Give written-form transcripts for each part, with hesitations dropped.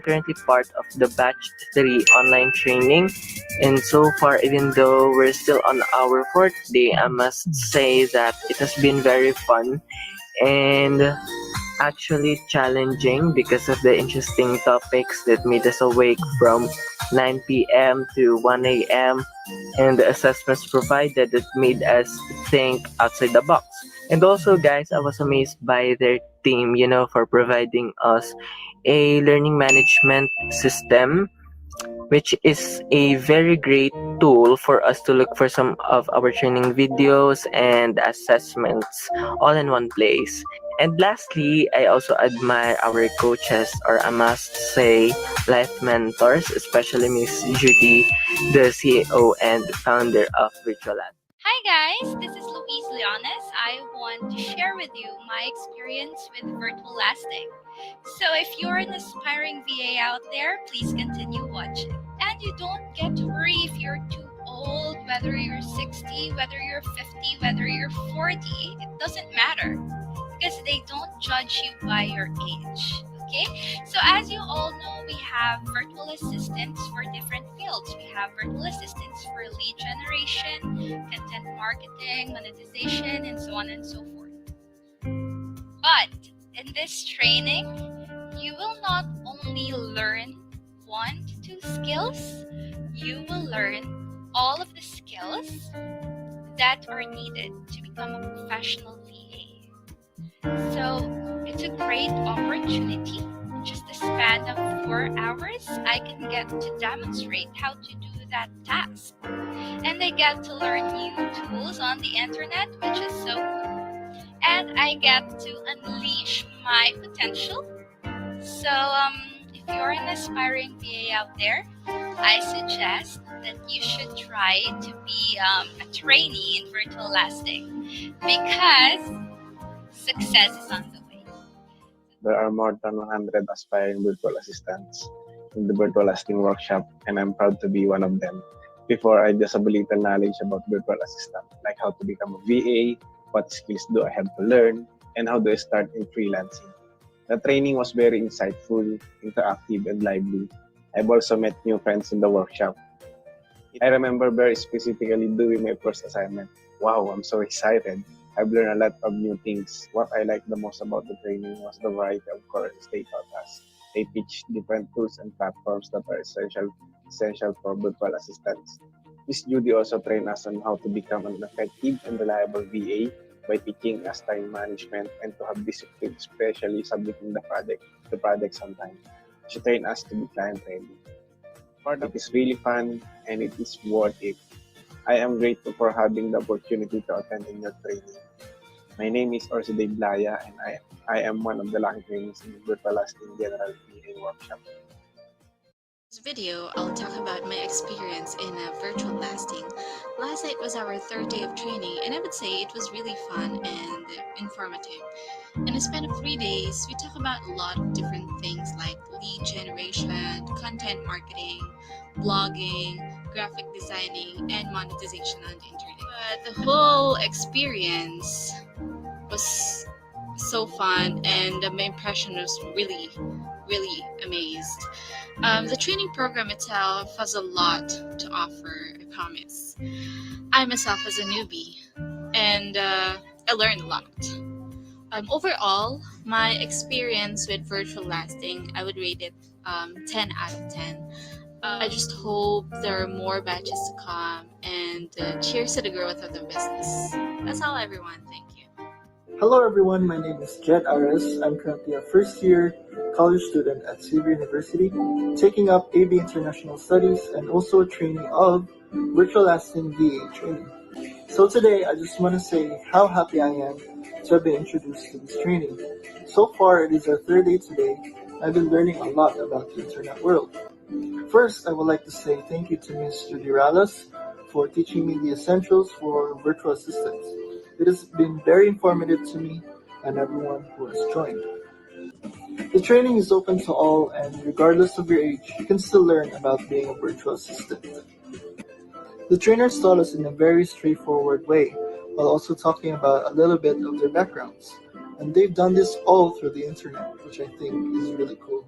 currently part of the Batch 3 online training. And so far, even though we're still on our fourth day, I must say that it has been very fun and actually challenging because of the interesting topics that made us awake from 9 p.m. to 1 a.m. and the assessments provided that made us think outside the box. And also, guys, I was amazed by their team, for providing us a learning management system, which is a very great tool for us to look for some of our training videos and assessments all in one place. And lastly, I also admire our coaches, or I must say, life mentors, especially Miss Judy, the CEO and founder of Virtual Lab. Hi guys, this is Louise Leones. I want to share with you my experience with virtual lasting. So if you're an aspiring VA out there, please continue watching. And you don't get to worry if you're too old, whether you're 60, whether you're 50, whether you're 40, it doesn't matter because they don't judge you by your age. Okay, so as you all know, we have virtual assistants for different fields. We have virtual assistants for lead generation, content marketing, monetization, and so on and so forth. But in this training, you will not only learn 1 to 2 skills, you will learn all of the skills that are needed to become a professional VA. So it's a great opportunity. In just a span of 4 hours, I can get to demonstrate how to do that task. And I get to learn new tools on the internet, which is so cool. And I get to unleash my potential. So if you're an aspiring VA out there, I suggest that you should try to be a trainee in virtual lasting because success is on the way. There are more than 100 aspiring virtual assistants in the virtual lasting workshop, and I'm proud to be one of them. Before, I just have a little knowledge about virtual assistant, like how to become a VA, what skills do I have to learn, and how do I start in freelancing. The training was very insightful, interactive, and lively. I've also met new friends in the workshop. I remember very specifically doing my first assignment. Wow, I'm so excited. I've learned a lot of new things. What I liked the most about the training was the variety of courses they taught us. They teach different tools and platforms that are essential for virtual assistants. Miss Judy also trained us on how to become an effective and reliable VA by teaching us time management and to have discipline, especially submitting the projects on time. She trained us to be client ready. Part of it is really fun and it is worth it. I am grateful for having the opportunity to attend in your training. My name is Orside Blaya and I am one of the lucky trainees in the Virtual Lasting General VA Workshop. This video, I'll talk about my experience in a virtual lasting. Last night was our third day of training, and I would say it was really fun and informative. In a span of 3 days, we talk about a lot of different things like lead generation, content marketing, blogging, graphic designing, and monetization on the internet. But the whole experience was so fun, and my impression was really amazed. The training program itself has a lot to offer, I promise. I myself was a newbie, and I learned a lot. Overall, my experience with virtual lasting, I would rate it 10 out of 10. I just hope there are more batches to come, and cheers to the growth of the business. That's all, everyone. Thank you. Hello everyone, my name is Jed Ares. I'm currently a first year college student at Xavier University, taking up AB International Studies and also a trainee of Virtual Lasting VA training. So today I just want to say how happy I am to have been introduced to this training. So far it is our third day today. I've been learning a lot about the internet world. First, I would like to say thank you to Ms. Judy Rallas for teaching me the essentials for virtual assistants. It has been very informative to me and everyone who has joined. The training is open to all, and regardless of your age, you can still learn about being a virtual assistant. The trainers taught us in a very straightforward way, while also talking about a little bit of their backgrounds. And they've done this all through the internet, which I think is really cool.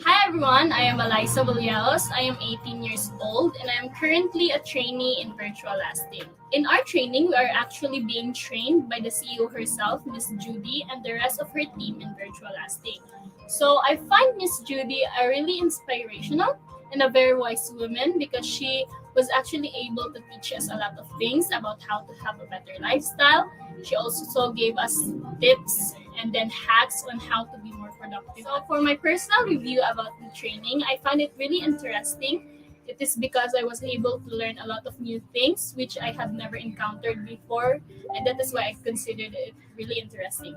Hi everyone, I am Eliza Villalos. I am 18 years old and I am currently a trainee in virtual lasting. In our training, we are actually being trained by the CEO herself, Miss Judy, and the rest of her team in virtual lasting. So I find Miss Judy a really inspirational and a very wise woman because she was actually able to teach us a lot of things about how to have a better lifestyle. She also gave us tips and then hacks on how to be more productive. So for my personal review about the training, I find it really interesting. It is because I was able to learn a lot of new things which I have never encountered before, and that is why I considered it really interesting.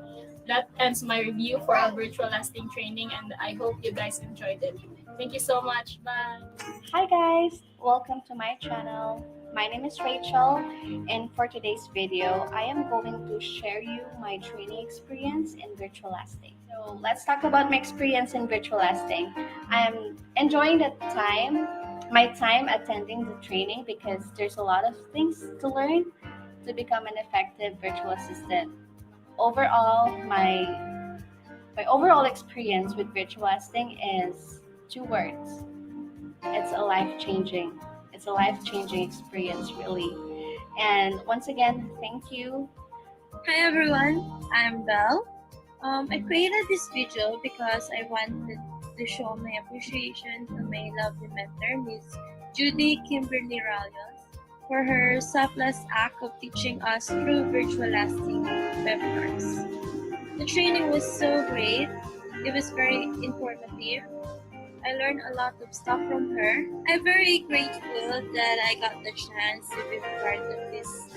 That ends my review for our virtual lasting training, and I hope you guys enjoyed it. Thank you so much. Bye. Hi guys, welcome to my channel. My name is Rachel, and for today's video, I am going to share you my training experience in virtual lasting. So let's talk about my experience in virtual lasting. I'm enjoying my time attending the training because there's a lot of things to learn to become an effective virtual assistant. Overall, my overall experience with virtual lasting is two words: it's a life changing experience, really. And once again, thank you. Hi everyone, I'm Belle. I created this video because I wanted to show my appreciation to my lovely mentor, Miss Judy Kimberly Ralios, for her selfless act of teaching us through virtual lasting webinars. The training was so great. It was very informative. I learned a lot of stuff from her. I'm very grateful that I got the chance to be part of this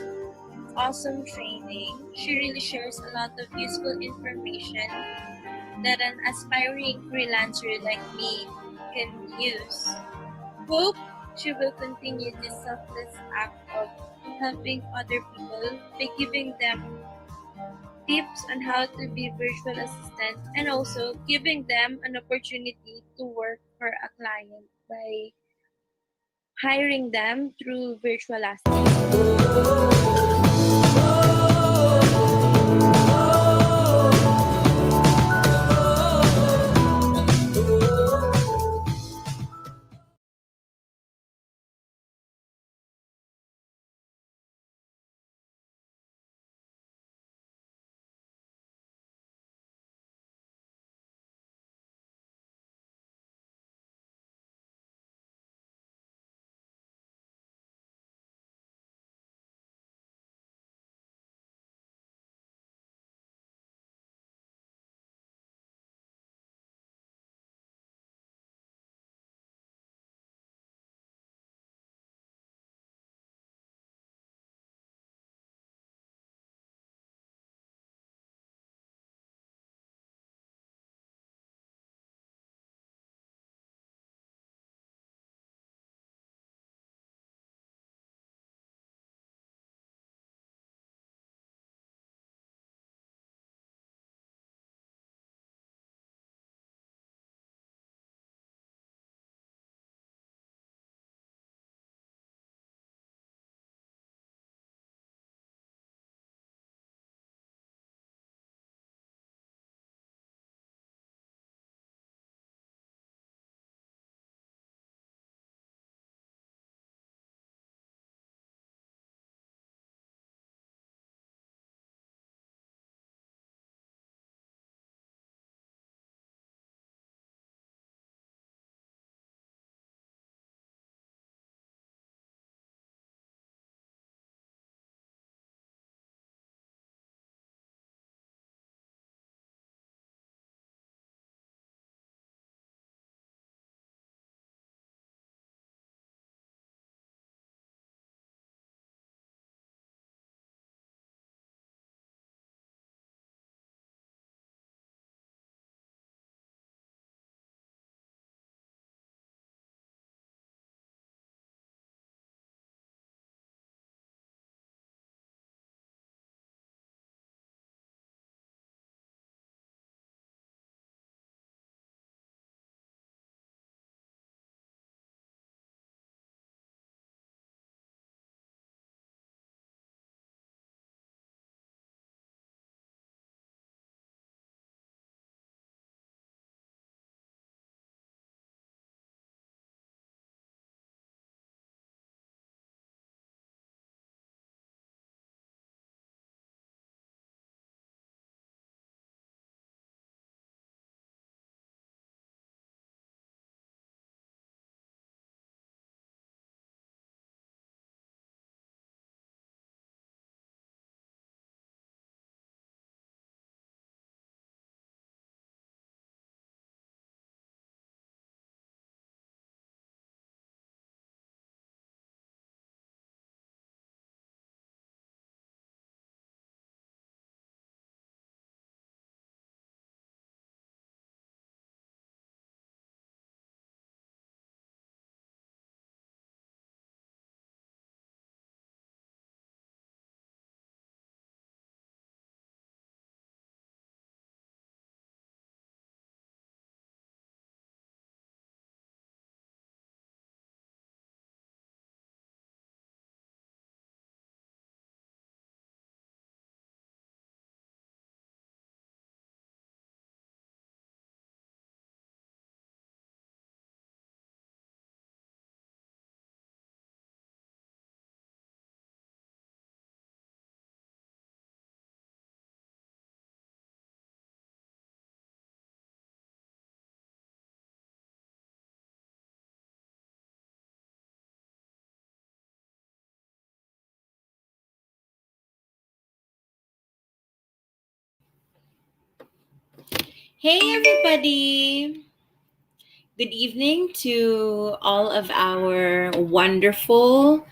awesome training. She really shares a lot of useful information that an aspiring freelancer like me can use. Hope she will continue this selfless act of helping other people by giving them tips on how to be virtual assistant and also giving them an opportunity to work for a client by hiring them through virtual assistants. Hey, everybody. Good evening to all of our wonderful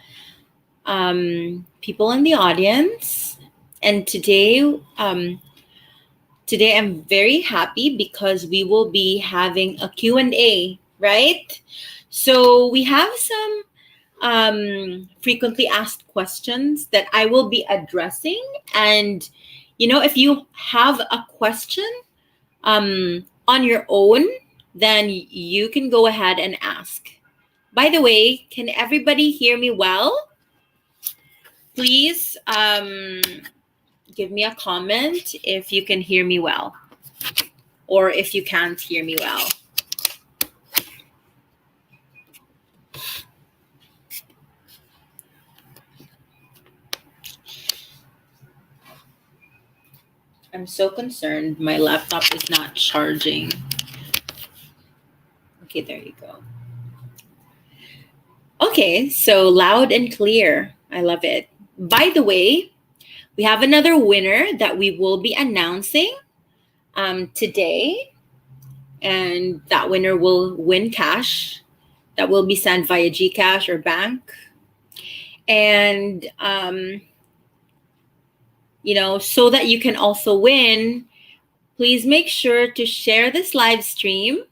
people in the audience. And today I'm very happy because we will be having a Q&A, right? So we have some frequently asked questions that I will be addressing. And, if you have a question on your own, then you can go ahead and ask. By the way, can everybody hear me well? Please give me a comment if you can hear me well or if you can't hear me well. I'm so concerned my laptop is not charging. Okay, there you go. Okay, so loud and clear. I love it. By the way, we have another winner that we will be announcing today. And that winner will win cash that will be sent via GCash or bank. And, so that you can also win, please make sure to share this live stream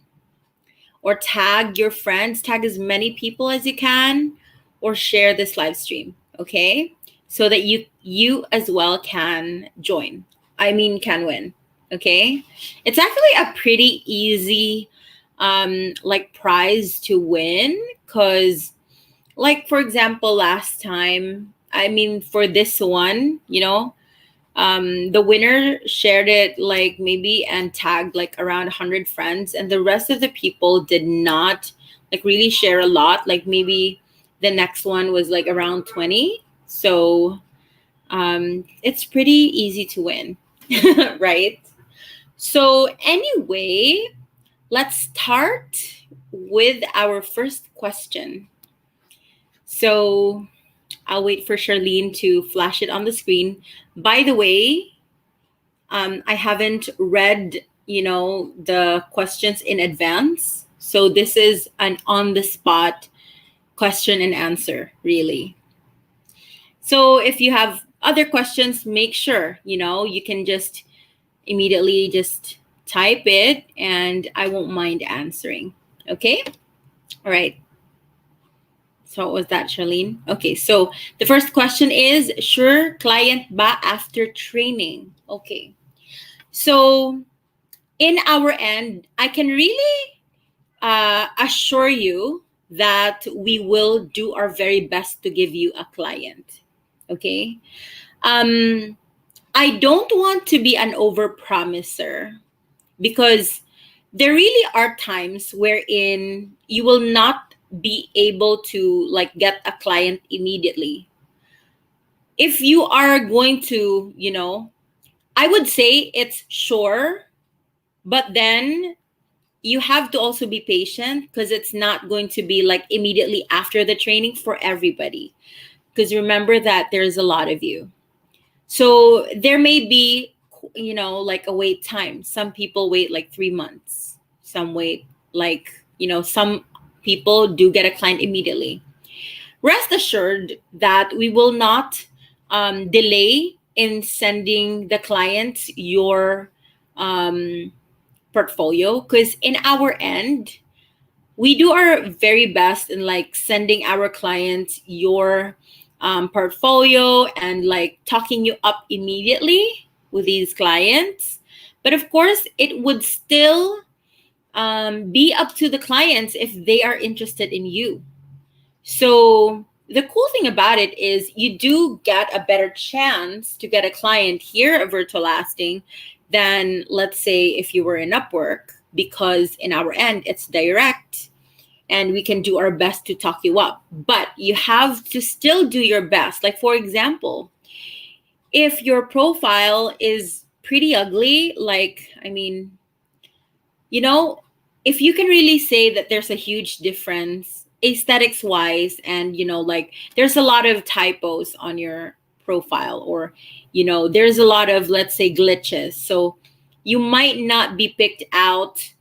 or tag your friends, tag as many people as you can, or share this live stream, okay? So that you as well can join. Can win, okay? It's actually a pretty easy prize to win because, for example, last time, for this one, the winner shared it maybe and tagged around 100 friends, and the rest of the people did not really share a lot. Maybe the next one was around 20. So it's pretty easy to win, right? So anyway, let's start with our first question. So I'll wait for Charlene to flash it on the screen. By the way, I haven't read, the questions in advance. So this is an on-the-spot question and answer, really. So if you have other questions, make sure, you can just immediately just type it and I won't mind answering. Okay? All right. So what was that, Charlene? Okay, so the first question is, sure client ba after training? Okay. So in our end, I can really assure you that we will do our very best to give you a client. Okay. I don't want to be an over-promiser because there really are times wherein you will not be able to get a client immediately. If you are going to, I would say it's sure, but then you have to also be patient because it's not going to be immediately after the training for everybody. Because remember that there's a lot of you. So there may be, a wait time. Some people wait 3 months. Some wait some people do get a client immediately. Rest assured that we will not delay in sending the clients your portfolio, because in our end, we do our very best in sending our clients your portfolio and talking you up immediately with these clients. But of course, it would still be up to the clients if they are interested in you. So the cool thing about it is you do get a better chance to get a client here at Virtual Lasting than, let's say, if you were in Upwork, because in our end, it's direct and we can do our best to talk you up. But you have to still do your best. For example, if your profile is pretty ugly, if you can really say that there's a huge difference aesthetics wise and, there's a lot of typos on your profile or, there's a lot of, let's say, glitches. So you might not be picked out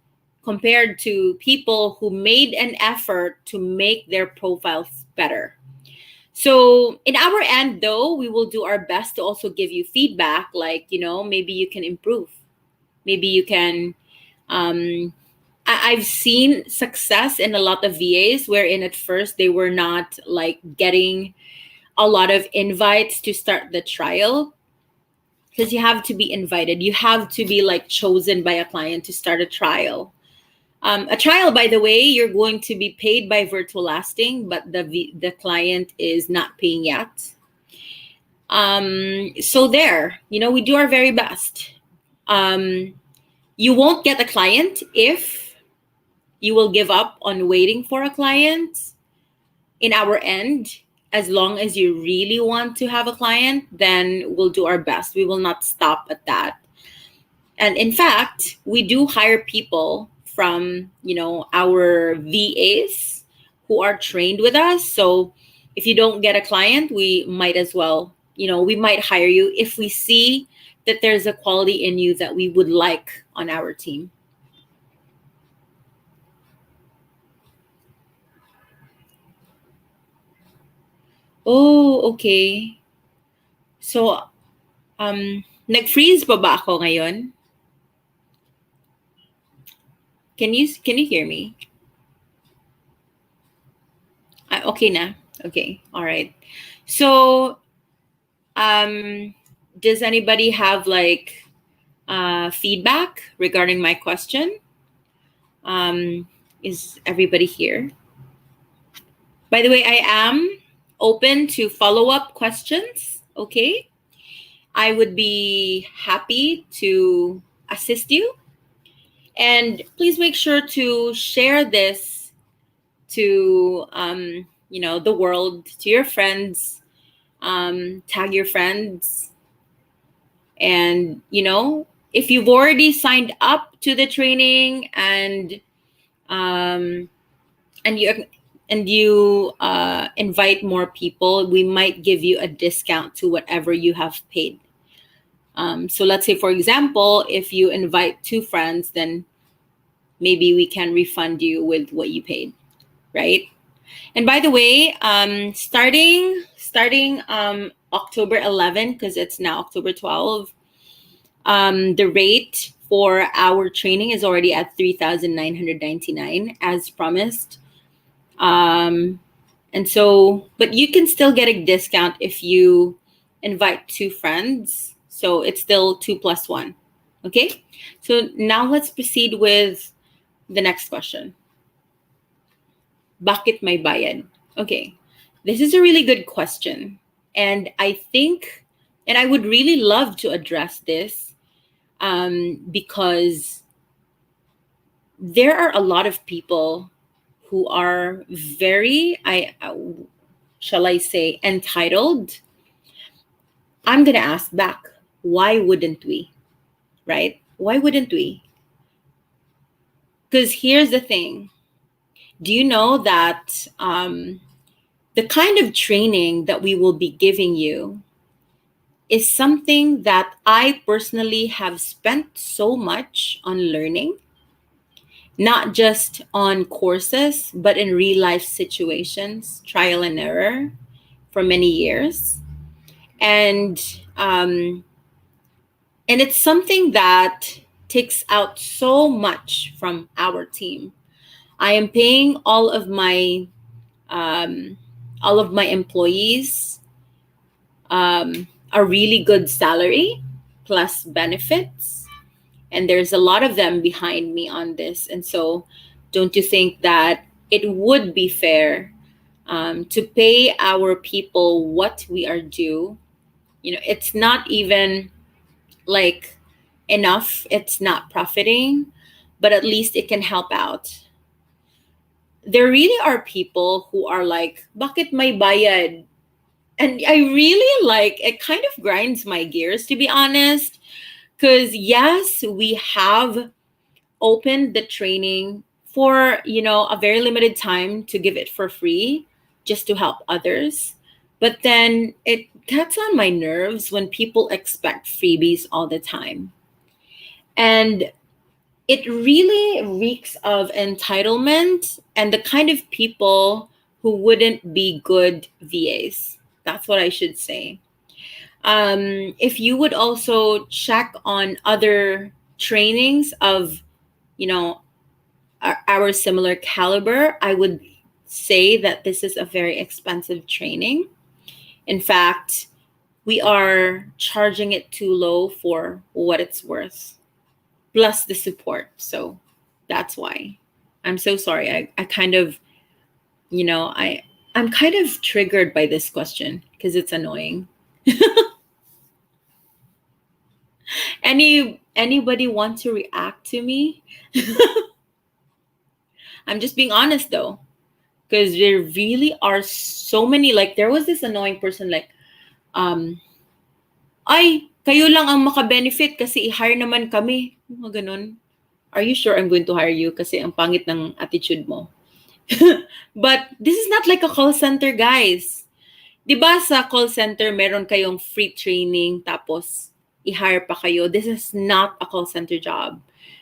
compared to people who made an effort to make their profiles better. So in our end, though, we will do our best to also give you feedback, like, maybe you can improve. Maybe you can. I've seen success in a lot of VAs wherein at first they were not like getting a lot of invites to start the trial, because you have to be invited. You have to be like chosen by a client to start a trial. A trial, by the way, you're going to be paid by Virtual Lasting, but the client is not paying yet. So there, we do our very best. You won't get a client if you will give up on waiting for a client. In our end, as long as you really want to have a client, then we'll do our best. We will not stop at that. And in fact, we do hire people from, our VAs who are trained with us. So if you don't get a client, we might as well, we might hire you if we see that there's a quality in you that we would like on our team. Oh, okay. So, nag-freeze pa ba ako ngayon? Can you hear me? Okay na. Okay. All right. So, does anybody have like feedback regarding my question? Is everybody here? By the way, I am open to follow-up questions. Okay. I would be happy to assist you. And please make sure to share this to, the world, to your friends, tag your friends. And, if you've already signed up to the training and you invite more people, we might give you a discount to whatever you have paid. So let's say, for example, if you invite 2 friends, then maybe we can refund you with what you paid, right? And by the way, starting October 11, because it's now October 12, the rate for our training is already at 3,999 as promised. And so, but you can still get a discount if you invite 2 friends. So it's still 2 plus 1. Okay. So now let's proceed with the next question. Bakit may bayad? Okay. This is a really good question. And I think, and I would really love to address this because there are a lot of people who are very, shall I say, entitled. I'm going to ask back, why wouldn't we? Right? Why wouldn't we? Because here's the thing. Do you know that the kind of training that we will be giving you is something that I personally have spent so much on learning, not just on courses, but in real life situations, trial and error for many years. And it's something that takes out so much from our team. I am paying all of my employees a really good salary plus benefits, and there's a lot of them behind me on this. And so, don't you think that it would be fair to pay our people what we are due? It's not even like enough. It's not profiting, but at least it can help out. There really are people who are like, bakit may bayad? And I really like, it kind of grinds my gears, to be honest, because yes, we have opened the training for, a very limited time to give it for free just to help others. But then it gets on my nerves when people expect freebies all the time. And it really reeks of entitlement and the kind of people who wouldn't be good VAs. That's what I should say. If you would also check on other trainings of, you know, our similar caliber, I would say that this is a very expensive training. In fact, we are charging it too low for what it's worth, plus the support. So that's why. I'm so sorry. I kind of, I'm kind of triggered by this question because it's annoying. Anybody want to react to me? I'm just being honest though, because there really are so many. Like there was this annoying person like, ay, kayo lang ang maka-benefit kasi i-hire naman kami. Mga ganun. Are you sure I'm going to hire you kasi ang pangit ng attitude mo? But this is not like a call center, guys. Diba sa call center, meron kayong free training tapos i-hire pa kayo. This is not a call center job.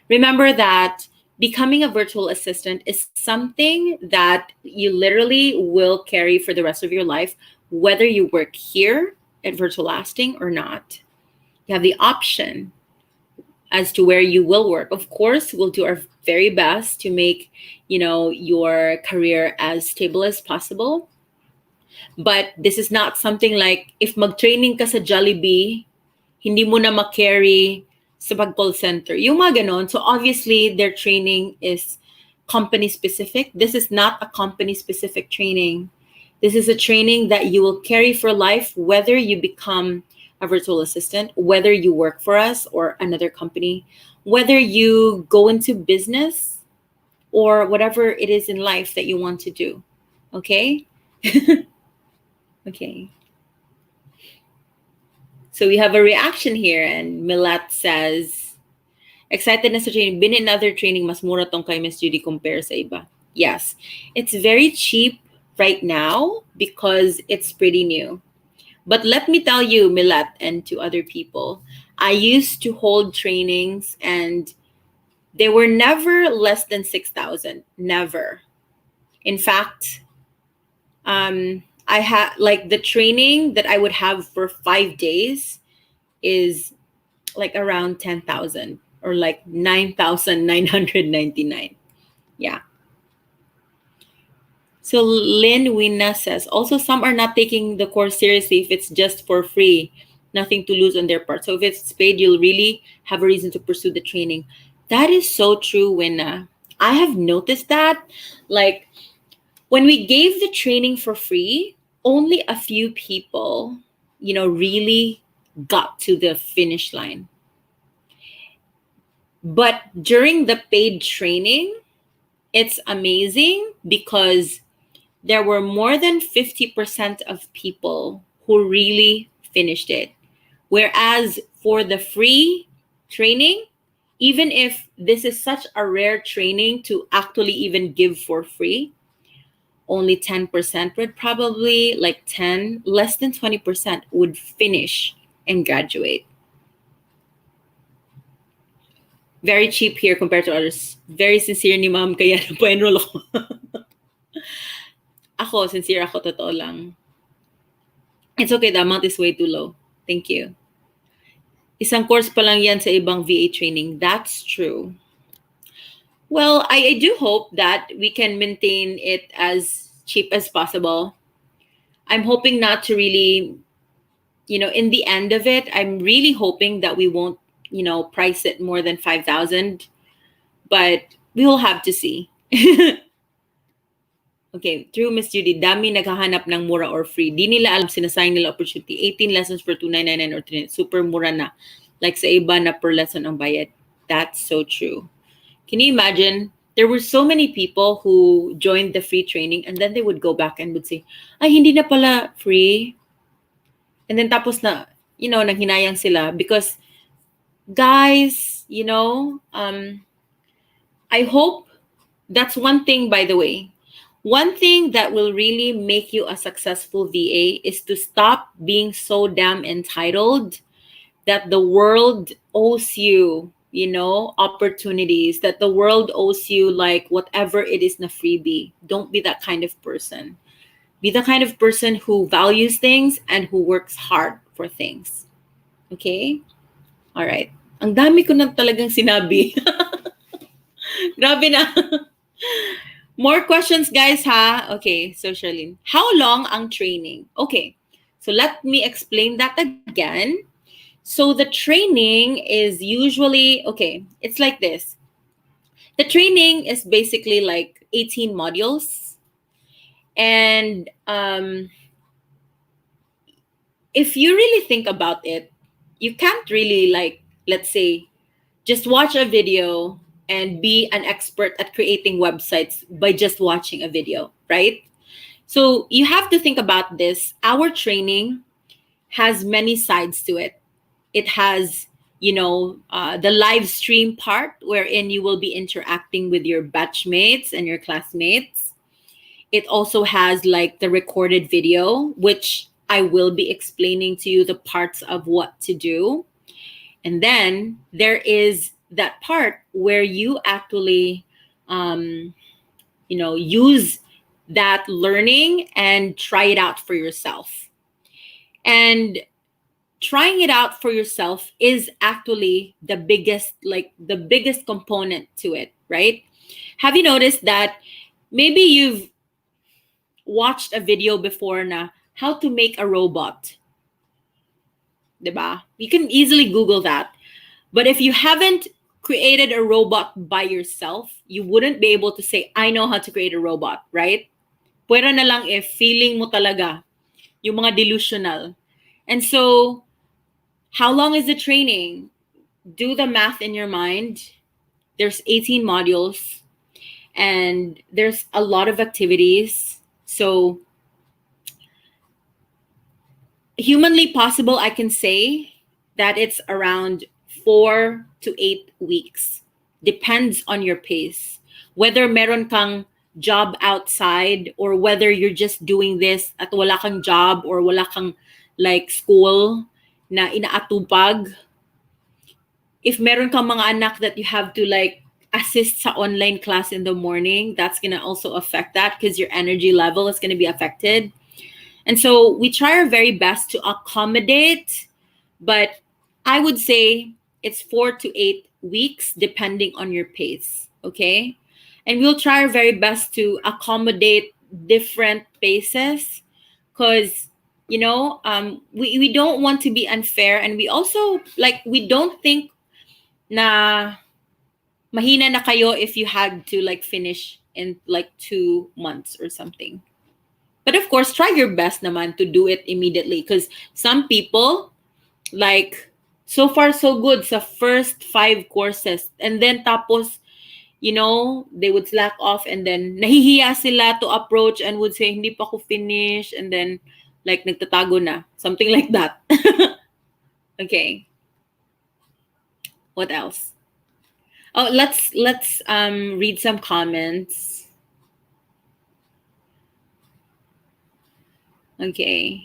Remember that becoming a virtual assistant is something that you literally will carry for the rest of your life, whether you work here at Virtual Lasting or not. You have the option as to where you will work. Of course, we'll do our very best to make, your career as stable as possible. But this is not something like if mag-training ka sa Jollibee, hindi mo na ma-carry sa pag-call center. Yung mga ganon. So obviously, their training is company-specific. This is not a company-specific training. This is a training that you will carry for life, whether you become a virtual assistant, whether you work for us or another company, whether you go into business or whatever it is in life that you want to do. Okay? Okay. So we have a reaction here, and Milat says, excited na sa training. Been in other training, mas mura tong kay Miss Judy compare sa iba. Yes, it's very cheap right now because it's pretty new. But let me tell you, Milat, and to other people, I used to hold trainings and they were never less than 6,000. Never. In fact, I had like the training that I would have for 5 days is like around 10,000 or like 9,999. Yeah. So Lynn Wina says, also some are not taking the course seriously if it's just for free, nothing to lose on their part. So if it's paid, you'll really have a reason to pursue the training. That is so true, Wina. I have noticed that, like, when we gave the training for free, only a few people, really got to the finish line. But during the paid training, it's amazing because there were more than 50% of people who really finished it. Whereas for the free training, even if this is such a rare training to actually even give for free, only 10% would probably less than 20% would finish and graduate. Very cheap here compared to others. Very sincere ni ma'am, kaya pa-enroll ako. Ako, sincere ako, totoo lang. It's okay, the amount is way too low. Thank you. Isang course pa lang yan sa ibang VA training. That's true. Well, I do hope that we can maintain it as cheap as possible. I'm hoping not to really, in the end of it, I'm really hoping that we won't, price it more than 5,000. But we will have to see. Okay, through Miss Judy, dami naghahanap ng mura or free. Di nila alam, sinasayang nila opportunity. 18 lessons for 299 or 3, super mura na. Like sa iba na per lesson ang bayad. That's so true. Can you imagine? There were so many people who joined the free training and then they would go back and would say, ay, hindi na pala free. And then tapos na, nanghinayang sila. Because, guys, I hope that's one thing, by the way. One thing that will really make you a successful VA is to stop being so damn entitled that the world owes you opportunities that the world owes you, like whatever it is na freebie. Don't be that kind of person. Be the kind of person who values things and who works hard for things. Okay? All right. Ang dami ko na talagang sinabi. Grabe na. More questions, guys, ha? Okay, so Charlene. How long ang training? Okay, so let me explain that again. So the training is usually, okay, it's like this. The training is basically like 18 modules. And if you really think about it, you can't really, like, let's say, just watch a video and be an expert at creating websites by just watching a video, right? So you have to think about this. Our training has many sides to it. It has, the live stream part wherein you will be interacting with your batchmates and your classmates. It also has like the recorded video, which I will be explaining to you the parts of what to do. And then there is that part where you actually, use that learning and try it out for yourself. And trying it out for yourself is actually the biggest component to it, right? Have you noticed that maybe you've watched a video before na how to make a robot? Diba? You can easily Google that. But if you haven't created a robot by yourself, you wouldn't be able to say, I know how to create a robot, right? Pwera na lang if feeling mo talaga, yung mga delusional. And so, how long is the training? Do the math in your mind. There's 18 modules and there's a lot of activities. So, humanly possible, I can say that it's around 4 to 8 weeks. Depends on your pace. Whether meron kang job outside or whether you're just doing this at wala kang job or wala kang like school na inaatupag. If meron kang mga anak that you have to like assist sa online class in the morning, that's going to also affect that because your energy level is going to be affected. And so we try our very best to accommodate, but I would say it's 4 to 8 weeks depending on your pace, okay? And we'll try our very best to accommodate different paces because, we don't want to be unfair. And we also, we don't think na mahina na kayo if you had to finish in 2 months or something. But of course, try your best naman to do it immediately because some people, so far so good sa first 5 courses. And then tapos, they would slack off and then nahihiya sila to approach and would say, hindi pa ko finish. And then, nagtatago na. Something like that. Okay. What else? Oh, let's read some comments. Okay.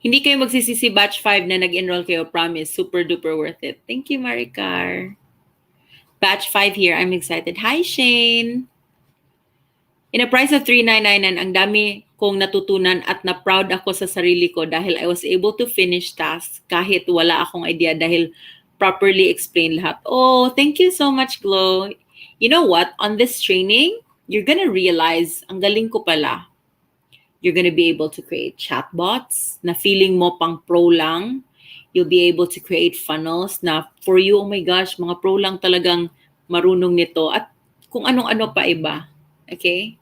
Hindi kayo magsisisi batch 5 na nag-enroll kayo. Promise. Super duper worth it. Thank you, Maricar. Batch 5 here. I'm excited. Hi, Shane. In a price of $3,999, ang dami kong natutunan at na-proud ako sa sarili ko dahil I was able to finish tasks kahit wala akong idea dahil properly explain lahat. Oh, thank you so much, Glow. You know what? On this training, you're gonna realize, ang galing ko pala. You're going to be able to create chatbots na feeling mo pang pro lang. You'll be able to create funnels na for you, oh my gosh, mga pro lang talagang marunong nito. At kung anong-ano pa iba. Okay?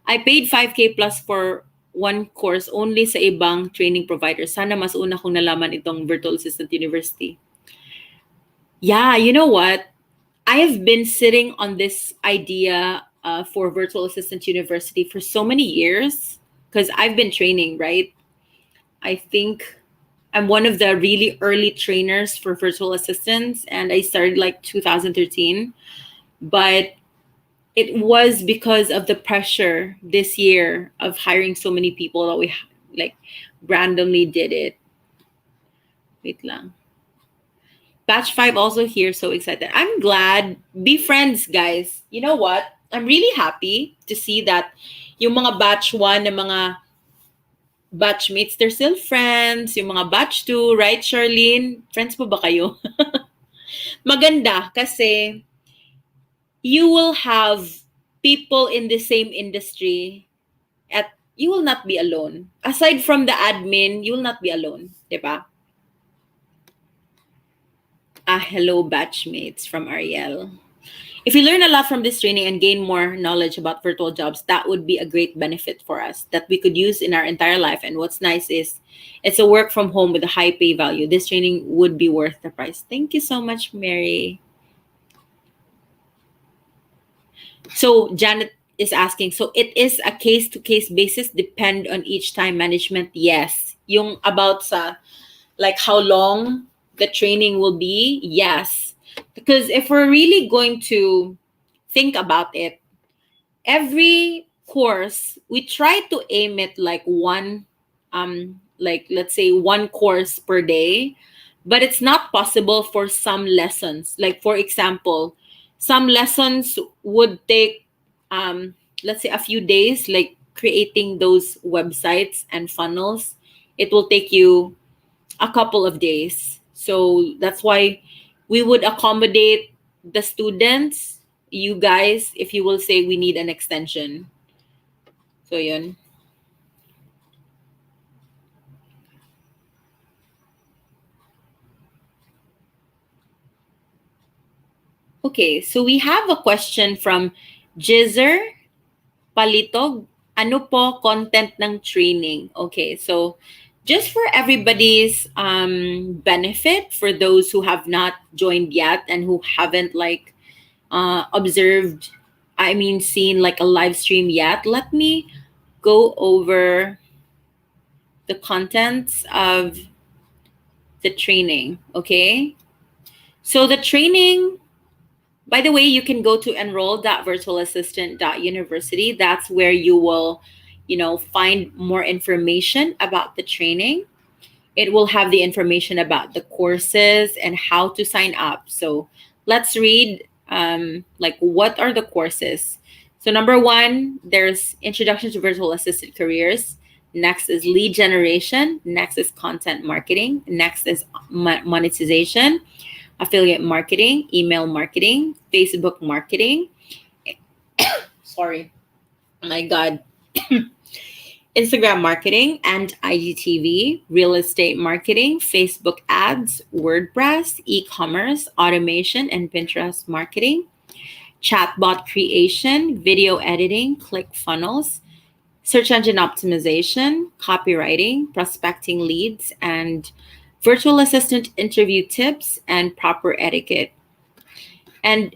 I paid 5K plus for one course only sa ibang training provider. Sana mas una kong nalaman itong Virtual Assistant University. Yeah, you know what? I have been sitting on this idea for Virtual Assistant University for so many years. Because I've been training, right? I think I'm one of the really early trainers for virtual assistants, and I started 2013. But it was because of the pressure this year of hiring so many people that we randomly did it. Wait lang. Batch 5 also here, so excited. I'm glad. Be friends, guys. You know what? I'm really happy to see that yung mga batch 1 na mga batchmates, they're still friends. Yung mga batch 2, right, Charlene? Friends po ba kayo? Maganda kasi you will have people in the same industry at you will not be alone. Aside from the admin, you will not be alone, diba? Hello batchmates from Ariel. If you learn a lot from this training and gain more knowledge about virtual jobs, that would be a great benefit for us that we could use in our entire life. And what's nice is it's a work from home with a high pay value. This training would be worth the price. Thank you so much, Mary. So Janet is asking, so it is a case-to-case basis, depend on each time management? Yes. Yung about sa, like how long the training will be? Yes. Because if we're really going to think about it, every course, we try to aim it like one, like let's say one course per day, but it's not possible for some lessons. Like for example, some lessons would take, let's say a few days, like creating those websites and funnels. It will take you a couple of days. So that's why we would accommodate the students, you guys, if you will say we need an extension. So yun. Okay, so we have a question from Jizzer Palitog. Ano po content ng training? Okay, so just for everybody's benefit, for those who have not joined yet and who haven't like observed, seen like a live stream yet, let me go over the contents of the training, okay? So the training, by the way, you can go to enroll.virtualassistant.university. That's where you will, find more information about the training. It will have the information about the courses and how to sign up. So let's read like what are the courses. So number 1, there's Introduction to Virtual Assistant Careers. Next is lead generation. Next is content marketing. Next is monetization, affiliate marketing, email marketing, Facebook marketing. Sorry. Oh my God. Instagram marketing and IGTV, real estate marketing, Facebook ads, WordPress, e-commerce, automation, and Pinterest marketing, chatbot creation, video editing, ClickFunnels, search engine optimization, copywriting, prospecting leads, and virtual assistant interview tips and proper etiquette. And,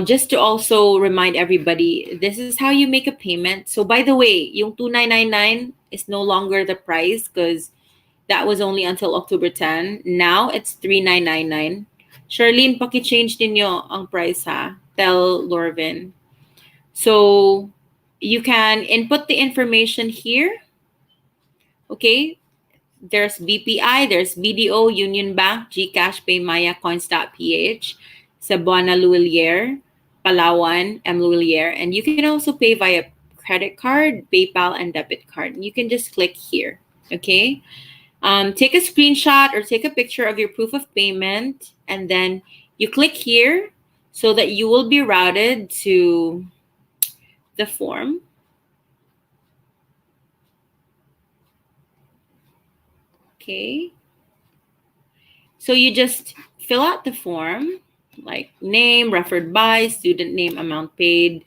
just to also remind everybody, this is how you make a payment. So, by the way, yung 2,999 is no longer the price because that was only until October 10. Now, it's 3,999. Charlene, paki-change ninyo ang price, ha? Tell Lorvin. So, you can input the information here. Okay? There's BPI, there's BDO, Union Bank, GCash, PayMaya, Coins.ph, Cebuana Luilier, Palawan, M. Luilier. And you can also pay via credit card, PayPal, and debit card. You can just click here, okay? Take a screenshot or take a picture of your proof of payment, and then you click here so that you will be routed to the form. Okay. So you just fill out the form, like name, referred by, student name, amount paid,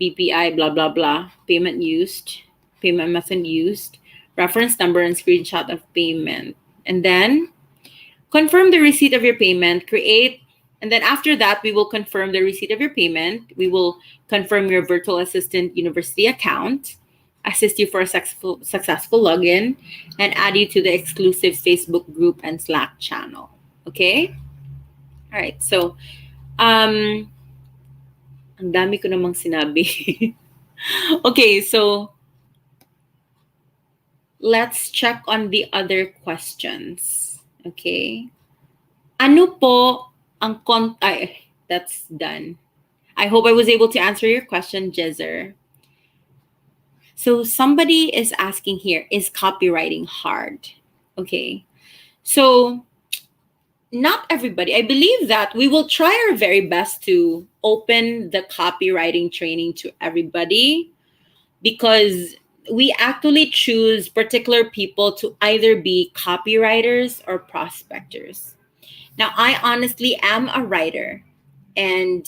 BPI, blah, blah, blah, payment used, payment method used, reference number, and screenshot of payment. And then confirm the receipt of your payment, create, and then after that, we will confirm the receipt of your payment. We will confirm your Virtual Assistant University account, assist you for a successful login, and add you to the exclusive Facebook group and Slack channel. Okay? All right. So, ang dami ko namang sinabi. Okay, so let's check on the other questions. Okay? Ano po ang ay, that's done. I hope I was able to answer your question, Jezer. So somebody is asking here, is copywriting hard? Okay. So not everybody. I believe that we will try our very best to open the copywriting training to everybody, because we actually choose particular people to either be copywriters or prospectors. Now, I honestly am a writer, and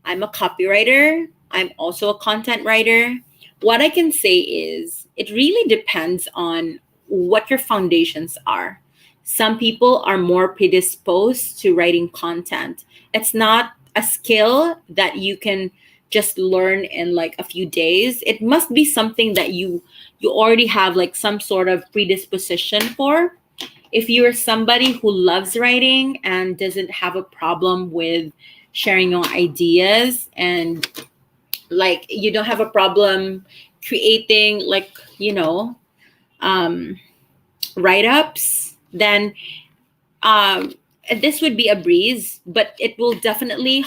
I'm a copywriter. I'm also a content writer. What I can say is it really depends on what your foundations are. Some people are more predisposed to writing content. It's not a skill that you can just learn in like a few days. It must be something that you already have like some sort of predisposition for. If you're somebody who loves writing and doesn't have a problem with sharing your ideas, and like you don't have a problem creating like um, write-ups, then um, this would be a breeze. But it will definitely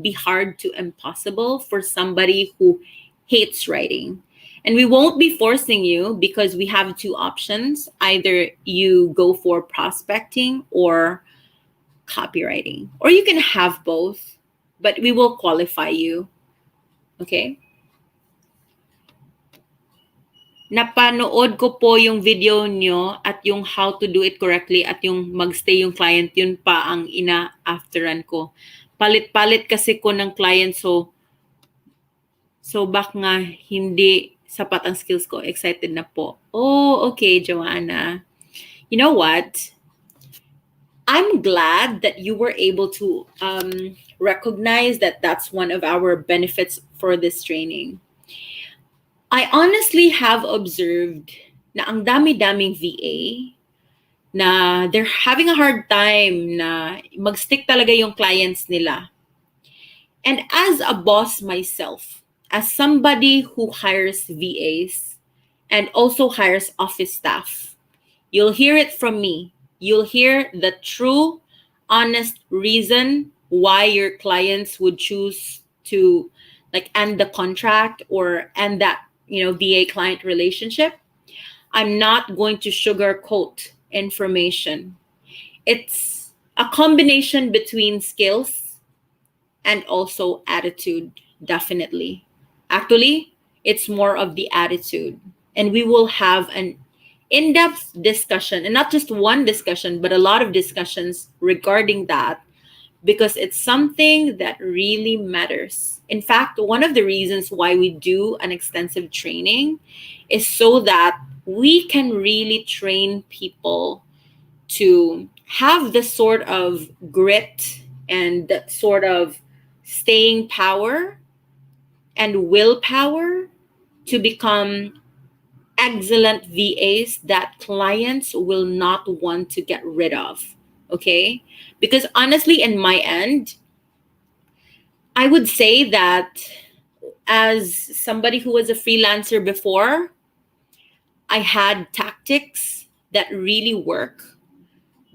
be hard to impossible for somebody who hates writing. And we won't be forcing you, because we have two options. Either you go for prospecting or copywriting, or you can have both, but we will qualify you. Okay? Napanood ko po yung video nyo at yung how to do it correctly at yung magstay yung client, yun pa ang ina-afteran ko. Palit-palit kasi ko ng client, so bak nga hindi sapat ang skills ko. Excited na po. Oh, okay, Joanna. You know what? I'm glad that you were able to recognize that that's one of our benefits for this training. I honestly have observed na ang dami-daming VA na they're having a hard time na mag-stick talaga yung clients nila. And as a boss myself, as somebody who hires VAs and also hires office staff, you'll hear it from me. You'll hear the true, honest reason why your clients would choose to like end the contract or end that VA client relationship. I'm not going to sugarcoat information. It's a combination between skills and also attitude, definitely. Actually, it's more of the attitude. And we will have an in-depth discussion, and not just one discussion, but a lot of discussions regarding that, because it's something that really matters. In fact, one of the reasons why we do an extensive training is so that we can really train people to have the sort of grit and that sort of staying power and willpower to become excellent VAs that clients will not want to get rid of. Okay? Because honestly, in my end, I would say that as somebody who was a freelancer before, I had tactics that really work.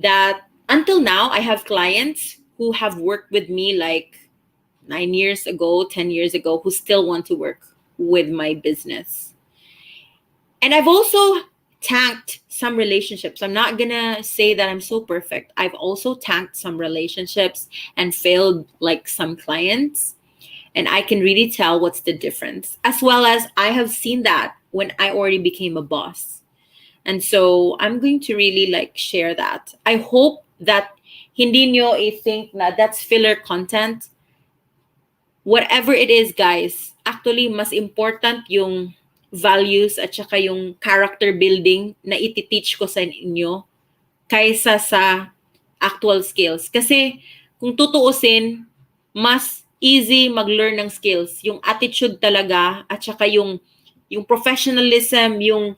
That until now, I have clients who have worked with me like 9 years ago, 10 years ago, who still want to work with my business. And I've also tanked some relationships. I'm not gonna say that I'm so perfect. I've also tanked some relationships and failed like some clients. And I can really tell what's the difference. As well as I have seen that when I already became a boss. And so I'm going to really like share that. I hope that hindi nyo i-think na that's filler content. Whatever it is, guys, actually mas important yung values at saka yung character building na iti-teach ko sa inyo kaysa sa actual skills. Kasi kung tutuusin, mas easy mag-learn ng skills. Yung attitude talaga at saka yung professionalism, yung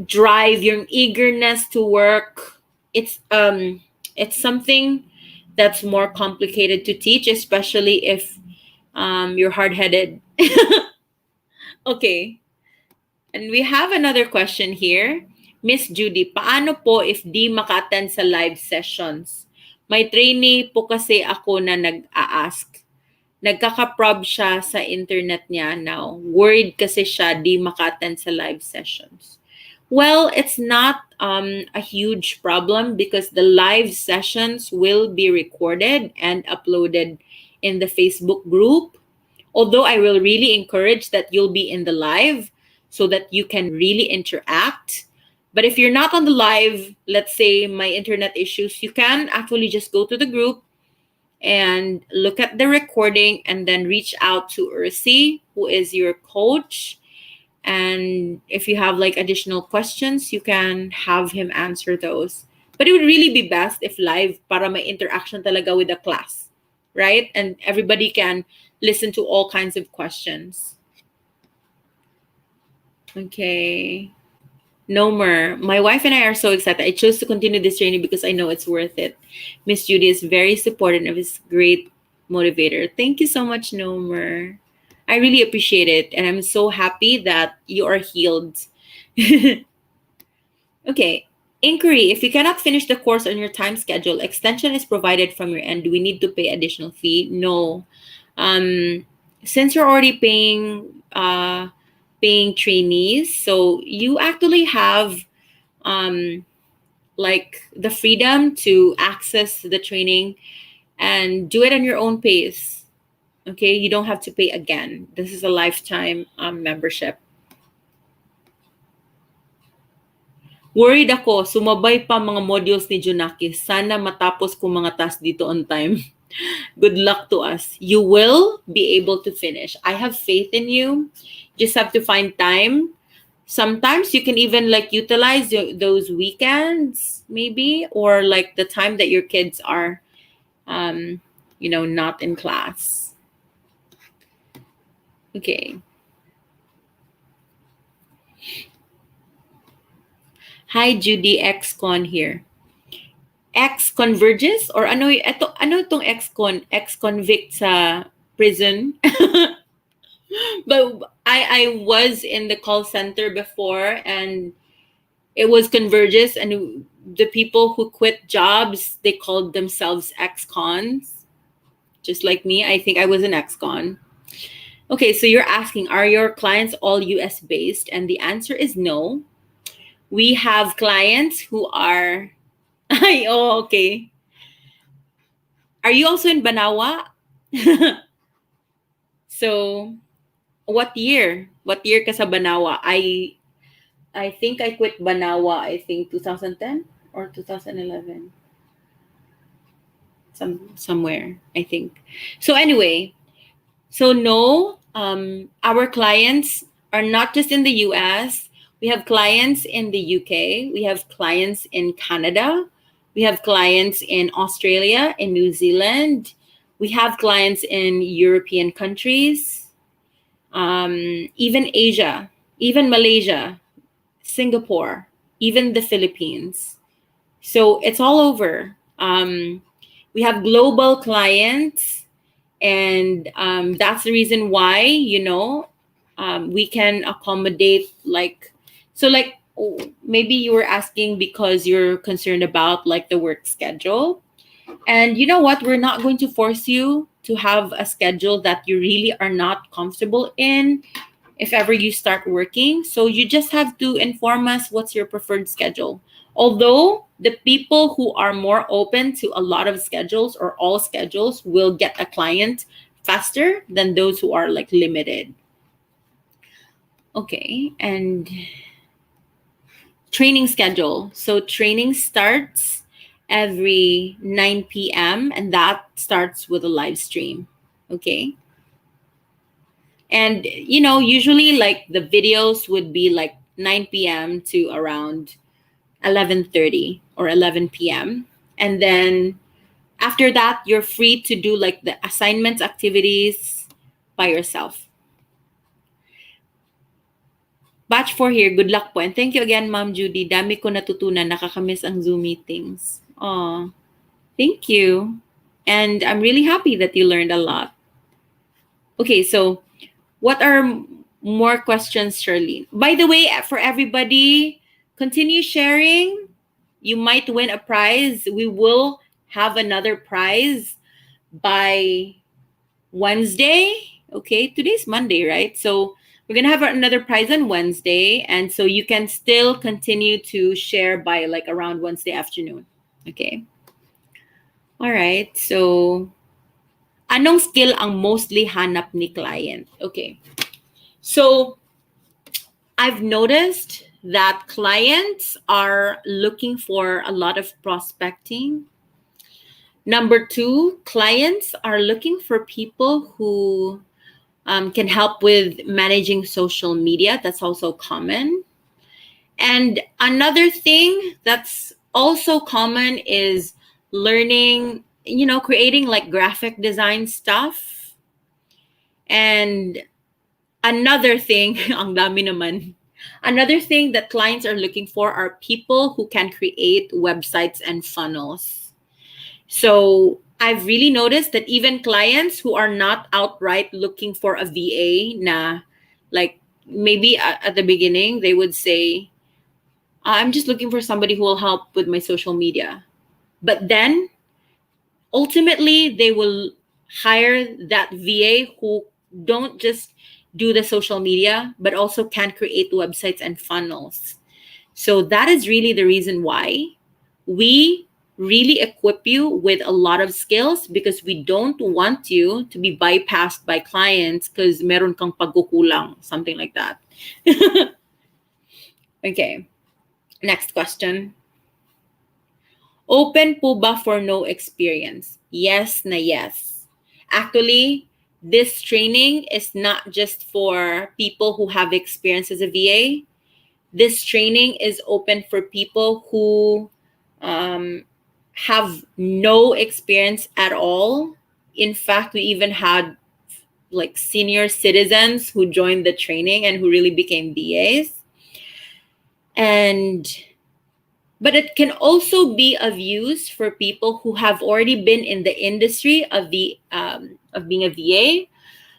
drive, yung eagerness to work. It's something that's more complicated to teach, especially if you're hard-headed. Okay. And we have another question here. Miss Judy, paano po if di maka-attend sa live sessions? May trainee po kasi ako na nag-a-ask. Nagkaka-prob siya sa internet niya now. Worried kasi siya di maka-attend sa live sessions. Well, it's not a huge problem because the live sessions will be recorded and uploaded in the Facebook group. Although I will really encourage that you'll be in the live so that you can really interact. But if you're not on the live, let's say my internet issues, you can actually just go to the group and look at the recording and then reach out to Ursi, who is your coach. And if you have like additional questions, you can have him answer those. But it would really be best if live para may interaction talaga with the class, right? And everybody can listen to all kinds of questions. Okay. Nomer, my wife and I are so excited. I chose to continue this training because I know it's worth it. Miss Judy is very supportive and is great motivator. Thank you so much, Nomer. I really appreciate it. And I'm so happy that you are healed. Okay. Inquiry, if you cannot finish the course on your time schedule, extension is provided from your end. Do we need to pay additional fee? No. Since you're already paying trainees, so you actually have like the freedom to access the training and do it on your own pace. Okay, you don't have to pay again. This is a lifetime membership. Worried ako, sumabay pa mga modules ni Junaki. Sana matapos ko mga tasks dito on time. Good luck to us. You will be able to finish. I have faith in you. Just have to find time. Sometimes you can even like utilize those weekends maybe, or like the time that your kids are not in class. Okay. Hi Judy, ex-con here. Ex-converges or ano itong ex-con? Ex-convict sa prison? But I was in the call center before and it was converges, and the people who quit jobs, they called themselves ex-cons. Just like me, I think I was an ex-con. Okay, so you're asking, are your clients all US based? And the answer is no. We have clients who are oh, okay. Are you also in Banawa? So, what year? What year ka sa Banawa? I think I quit Banawa, I think 2010 or 2011. Somewhere, I think. So anyway, so no, our clients are not just in the US. We have clients in the UK. We have clients in Canada. We have clients in Australia, in New Zealand. We have clients in European countries, even Asia, even Malaysia, Singapore, even the Philippines. So it's all over. We have global clients, and that's the reason why, we can accommodate maybe you were asking because you're concerned about like the work schedule. And you know what? We're not going to force you to have a schedule that you really are not comfortable in if ever you start working. So you just have to inform us what's your preferred schedule. Although the people who are more open to a lot of schedules or all schedules will get a client faster than those who are like limited. Okay, and training schedule. So training starts every 9 p.m. and that starts with a live stream. Okay. And, usually like the videos would be like 9 p.m. to around 11:30 or 11 p.m. And then after that, you're free to do like the assignments activities by yourself. Batch 4 here, good luck po. And thank you again, Ma'am Judy. Dami ko natutunan, nakakamiss ang Zoom meetings. Oh, thank you. And I'm really happy that you learned a lot. Okay, so what are more questions, Shirley? By the way, for everybody, continue sharing. You might win a prize. We will have another prize by Wednesday. Okay, today's Monday, right? So we're gonna have another prize on Wednesday, and so you can still continue to share by like around Wednesday afternoon. Okay. All right. So, anong skill ang mostly hanap ni client? Okay. So, I've noticed that clients are looking for a lot of prospecting. Number two, clients are looking for people who can help with managing social media. That's also common. And another thing that's also common is learning, creating like graphic design stuff. And another thing, ang dami naman. Another thing that clients are looking for are people who can create websites and funnels. So I've really noticed that even clients who are not outright looking for a VA na, like maybe at the beginning, they would say, I'm just looking for somebody who will help with my social media. But then ultimately they will hire that VA who don't just do the social media, but also can create websites and funnels. So that is really the reason why we really equip you with a lot of skills, because we don't want you to be bypassed by clients because meron kang pagkukulang, something like that. Okay. Next question. Open po ba for no experience? Yes na yes. Actually, this training is not just for people who have experience as a VA. This training is open for people who have no experience at all. In fact, we even had like senior citizens who joined the training and who really became VAs. But it can also be of use for people who have already been in the industry of being a VA.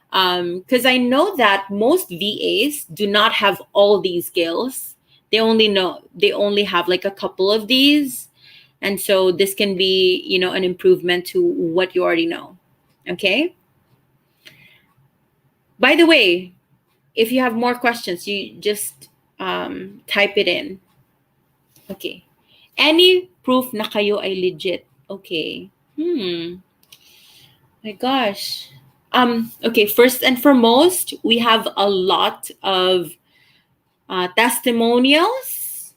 Because I know that most VAs do not have all these skills. They only have like a couple of these. And so this can be, an improvement to what you already know. Okay. By the way, if you have more questions, you just type it in. Okay. Any proof na kayo ay legit? Okay. My gosh. Okay, first and foremost, we have a lot of testimonials,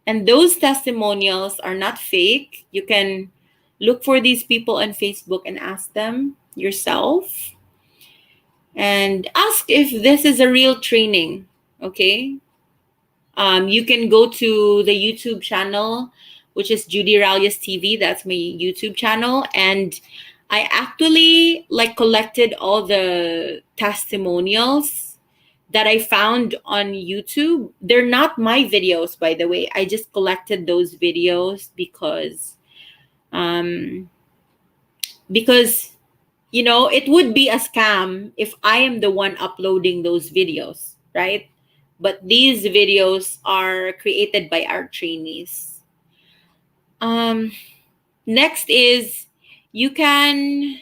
and those testimonials are not fake. You can look for these people on Facebook and ask them yourself, and ask if this is a real training. Okay. You can go to the YouTube channel, which is Judy Ralias TV. That's my YouTube channel. And I actually collected all the testimonials that I found on YouTube. They're not my videos, by the way. I just collected those videos because it would be a scam if I am the one uploading those videos, right? But these videos are created by our trainees. Next is you can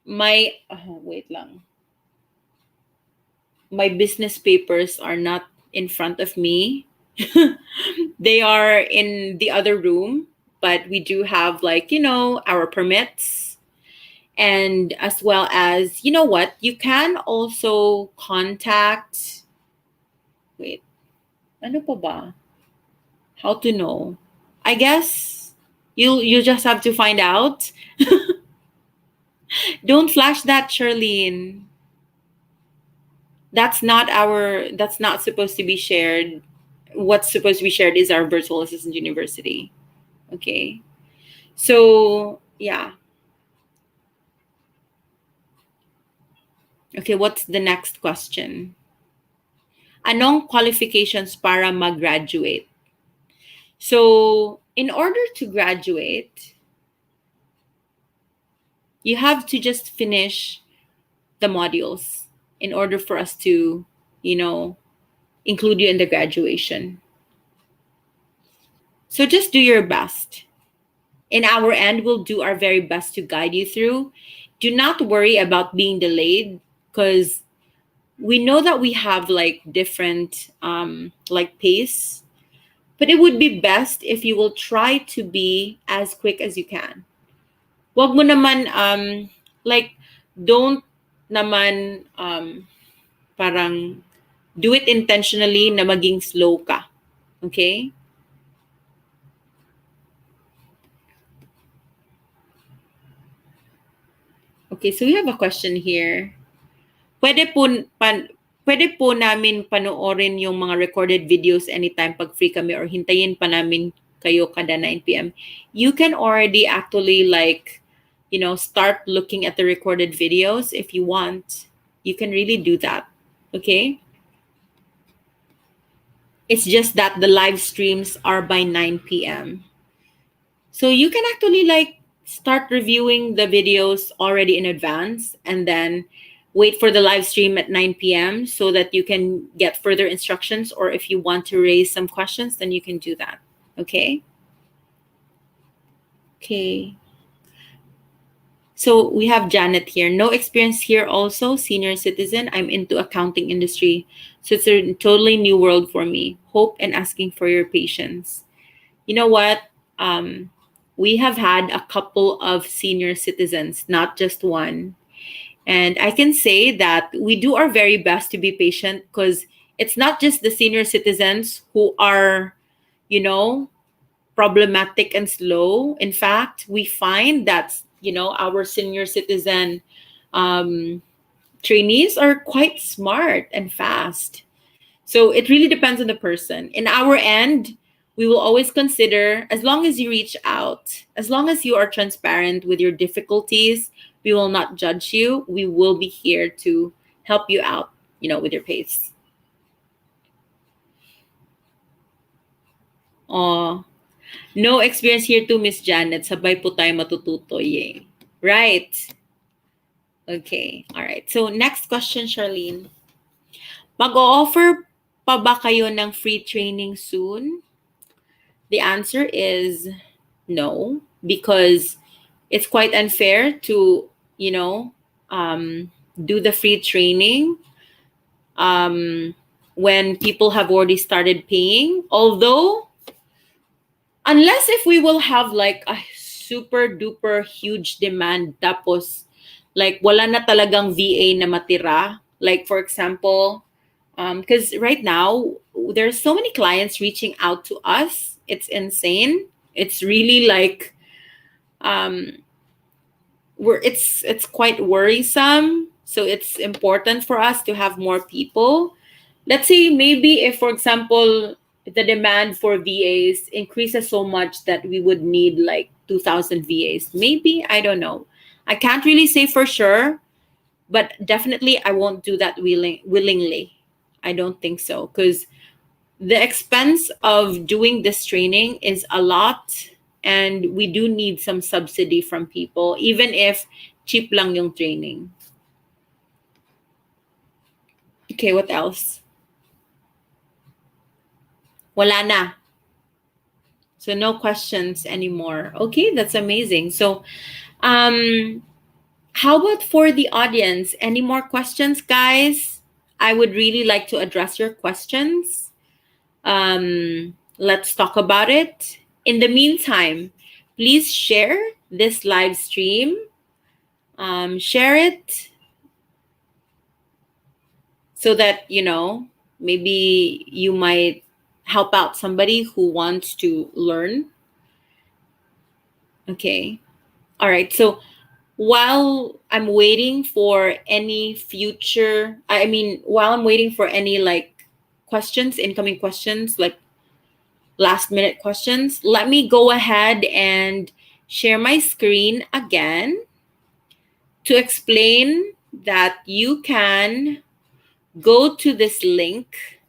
wait lang. My business papers are not in front of me. They are in the other room, but we do have our permits. And as well as, you can also contact, ano pa ba? How to know? I guess you just have to find out. Don't flash that, Charlene. That's not supposed to be shared. What's supposed to be shared is our virtual assistant university. Okay. So, yeah. Okay, what's the next question? Anong qualifications para mag-graduate? So, in order to graduate, you have to just finish the modules in order for us to, include you in the graduation. So just do your best. In our end, we'll do our very best to guide you through. Do not worry about being delayed, because we know that we have like different like pace, but it would be best if you will try to be as quick as you can. Wag mo naman like don't naman parang do it intentionally na maging slow ka. Okay? Okay, so we have a question here. Pwede po namin panoorin yung mga recorded videos anytime pag free kami, or hintayin pa namin kayo kada 9 p.m. You can already actually like, start looking at the recorded videos if you want. You can really do that. Okay? It's just that the live streams are by 9 p.m. So you can actually like start reviewing the videos already in advance and then wait for the live stream at 9 p.m. so that you can get further instructions, or if you want to raise some questions, then you can do that. Okay? Okay. So we have Janet here. No experience here also, senior citizen. I'm into accounting industry. So it's a totally new world for me. Hope and asking for your patience. You know what? We have had a couple of senior citizens, not just one. And I can say that we do our very best to be patient, because it's not just the senior citizens who are, problematic and slow. In fact, we find that, our senior citizen trainees are quite smart and fast. So it really depends on the person. In our end, we will always consider, as long as you reach out, as long as you are transparent with your difficulties, we will not judge you. We will be here to help you out, with your pace. Oh, no experience here too, Miss Janet. Sabay po tayo matututo. Yay. Right. Okay. All right. So next question, Charlene. Mag-o-offer pa ba kayo ng free training soon? The answer is no, because it's quite unfair to, do the free training when people have already started paying. Although, unless if we will have like a super duper huge demand, tapos like wala na talagang VA na matira. Like for example, because right now there's so many clients reaching out to us. It's insane. It's really like it's quite worrisome. So it's important for us to have more people. Let's say maybe if, for example, the demand for VAs increases so much that we would need like 2,000 VAs. Maybe, I don't know. I can't really say for sure, but definitely I won't do that willingly. I don't think so, because the expense of doing this training is a lot, and we do need some subsidy from people, even if cheap lang yung training. Okay, what else? Wala na. So no questions anymore. Okay, that's amazing. So how about for the audience? Any more questions, guys? I would really like to address your questions. Let's talk about it. In the meantime, please share this live stream. Share it so that, maybe you might help out somebody who wants to learn. Okay. All right. So while I'm waiting for any like questions, incoming questions, like last minute questions, let me go ahead and share my screen again to explain that you can go to this link.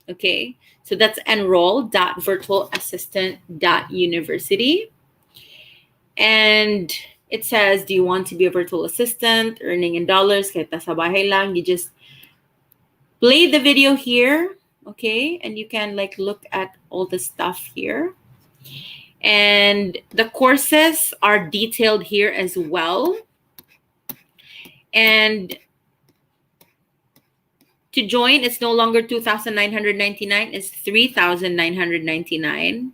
Okay. So that's enroll.virtualassistant.university. And it says, do you want to be a virtual assistant, earning in dollars? Kahit nasa bahay lang, you just play the video here. Okay, and you can like look at all the stuff here. And the courses are detailed here as well. And to join, it's no longer 2,999, it's 3,999.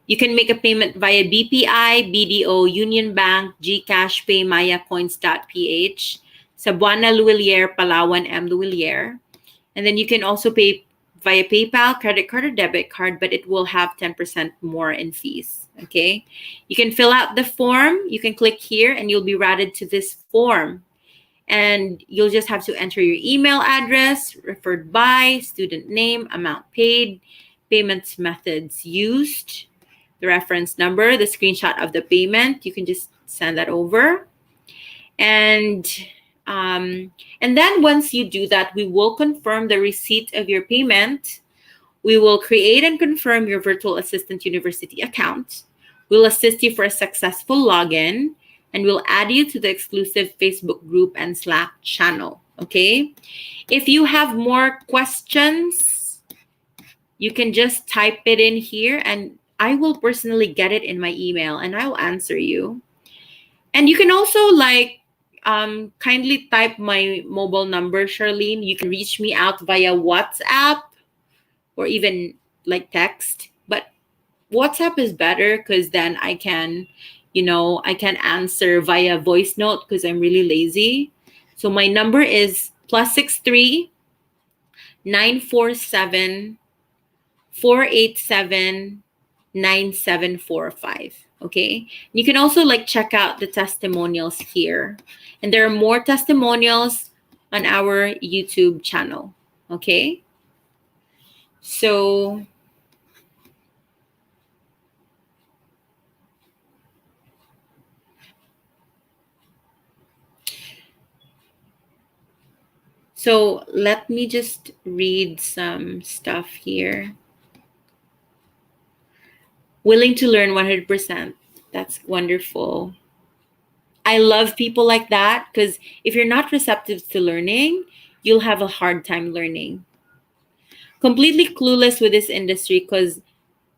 You can make a payment via BPI, BDO, Union Bank, GCash, Pay, Maya, Coins.ph, Cebuana Luwilier, Palawan, M. Luwilier. And then you can also pay via PayPal, credit card, or debit card, but it will have 10% more in fees. Okay. You can fill out the form. You can click here and you'll be routed to this form. And you'll just have to enter your email address, referred by, student name, amount paid, payments methods used, the reference number, the screenshot of the payment. You can just send that over. And then once you do that, we will confirm the receipt of your payment. We will create and confirm your Virtual Assistant University account. We'll assist you for a successful login, and we'll add you to the exclusive Facebook group and Slack channel. Okay? If you have more questions, you can just type it in here, and I will personally get it in my email, and I will answer you. And you can also kindly type my mobile number, Charlene. You can reach me out via WhatsApp or even like text. But WhatsApp is better because then I can answer via voice note because I'm really lazy. So my number is +63 947 487 9745. Okay. You can also check out the testimonials here. And there are more testimonials on our YouTube channel. Okay. So let me just read some stuff here. Willing to learn 100%. That's wonderful. I love people like that because if you're not receptive to learning, you'll have a hard time learning. Completely clueless with this industry because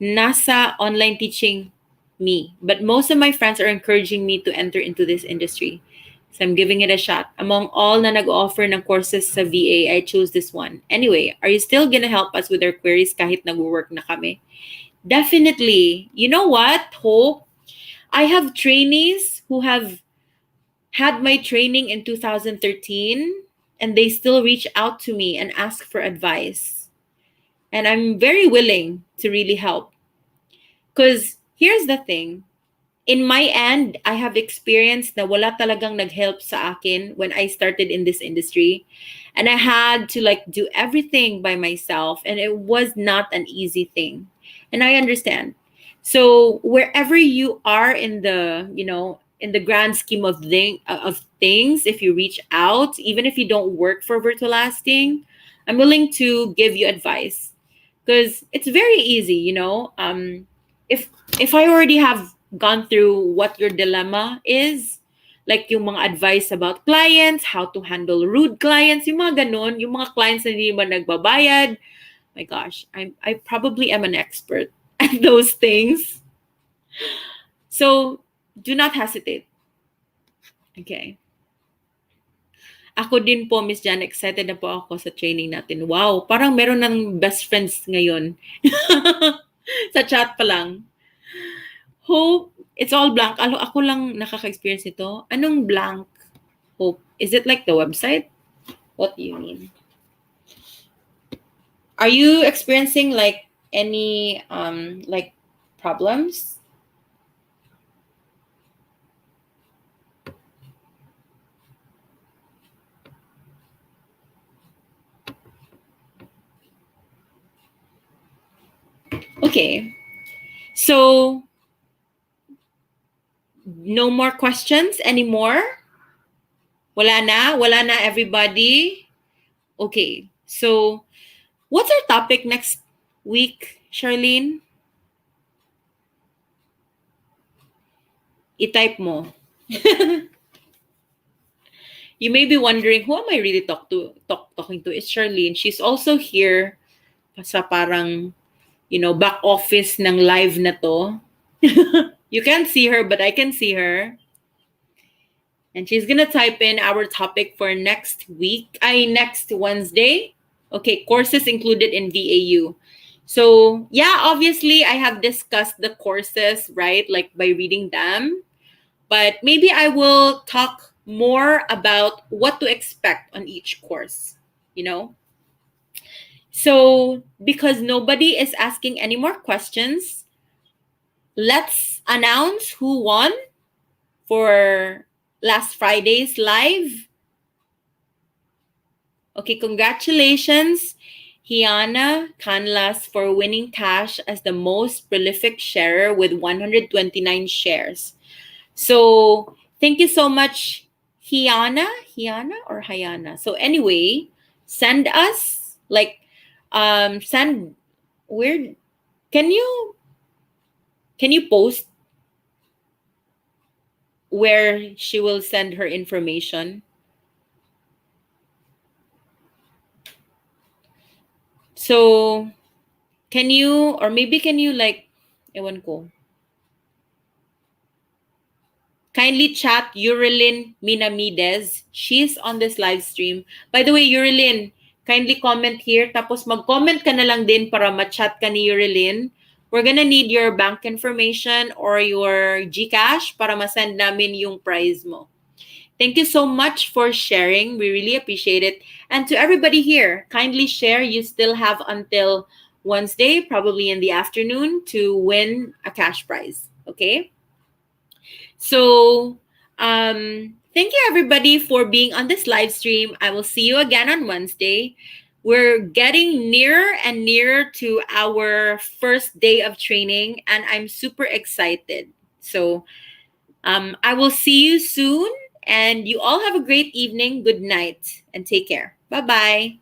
nasa online teaching me. But most of my friends are encouraging me to enter into this industry. So I'm giving it a shot. Among all na nag-offer ng courses sa VA, I chose this one. Anyway, are you still gonna help us with our queries kahit nag-work na kami? Definitely. You know what, Hope? I have trainees who have had my training in 2013 and they still reach out to me and ask for advice. And I'm very willing to really help. Because here's the thing. In my end, I have experienced na wala talagang nag-help sa akin when I started in this industry. And I had to do everything by myself. And it was not an easy thing. And I understand. So wherever you are in the, in the grand scheme of things, if you reach out, even if you don't work for Virtual Lasting, I'm willing to give you advice. Because it's very easy, if I already have gone through what your dilemma is, like yung mga advice about clients, how to handle rude clients, yung mga ganon, yung mga clients na hindi ba nagbabayad, my gosh, I probably am an expert at those things. So do not hesitate. Okay. Ako din po, Miss Jan, excited na po ako sa training natin. Wow, parang meron ng best friends ngayon. Sa chat pa lang. Hope, it's all blank. Ako lang nakaka-experience nito. Anong blank, Hope? Is it like the website? What do you mean? Are you experiencing any problems? Okay. So no more questions anymore? Wala na everybody? Okay. So what's our topic next week, Charlene? I-type mo. You may be wondering, who am I really talking to? It's Charlene. She's also here sa parang, back office ng live na to. You can't see her, but I can see her. And she's gonna type in our topic for next Wednesday. Okay, courses included in VAU. So yeah, obviously I have discussed the courses, right? Like by reading them. But maybe I will talk more about what to expect on each course, So because nobody is asking any more questions, let's announce who won for last Friday's live. Okay, congratulations, Hiana Canlas, for winning cash as the most prolific sharer with 129 shares. So thank you so much, Hiana or Hayana. So anyway, send us send where can you post where she will send her information? So can you, or maybe can you ewan ko, kindly chat Yurilyn Minamides. She's on this live stream. By the way, Yurilyn, kindly comment here. Tapos mag-comment ka na lang din para ma-chat ka ni Yurilyn. We're gonna need your bank information or your GCash para ma-send namin yung prize mo. Thank you so much for sharing. We really appreciate it. And to everybody here, kindly share. You still have until Wednesday, probably in the afternoon, to win a cash prize. Okay? So, thank you everybody for being on this live stream. I will see you again on Wednesday. We're getting nearer and nearer to our first day of training, and I'm super excited. So, I will see you soon, and you all have a great evening. Good night, and take care. Bye-bye.